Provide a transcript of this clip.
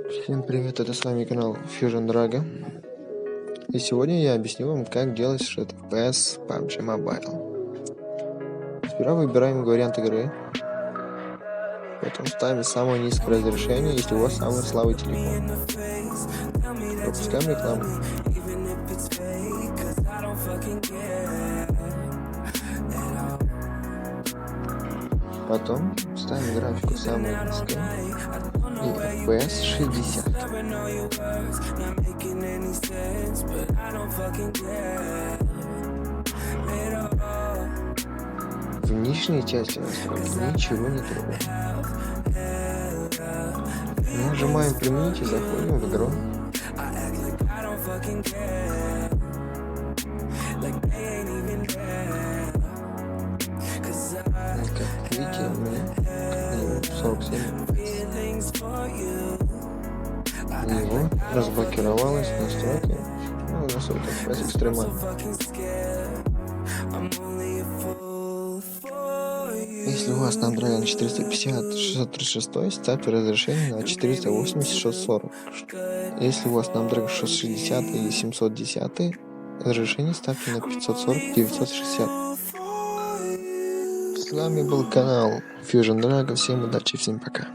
Всем привет, это с вами канал Fusion Dragon. И сегодня я объясню вам, как делать шред FPS PUBG Mobile. Сперва выбираем вариант игры, потом ставим самое низкое разрешение, если у вас самый слабый телефон. Пропускаем рекламу. Потом ставим графику самую низкую и FPS 60. В нижней части настройки ничего не трогаем. Нажимаем применить и заходим в игру. Как видите, у меня 47 его разблокировалась настройка. Настройка FPS экстремально. Если у вас Snapdragon 450 636, ставьте разрешение на 480 640. Если у вас Snapdragon 660 или 710, разрешение ставьте на 540 960. С вами был канал Fusion Dragon. Всем удачи, всем пока.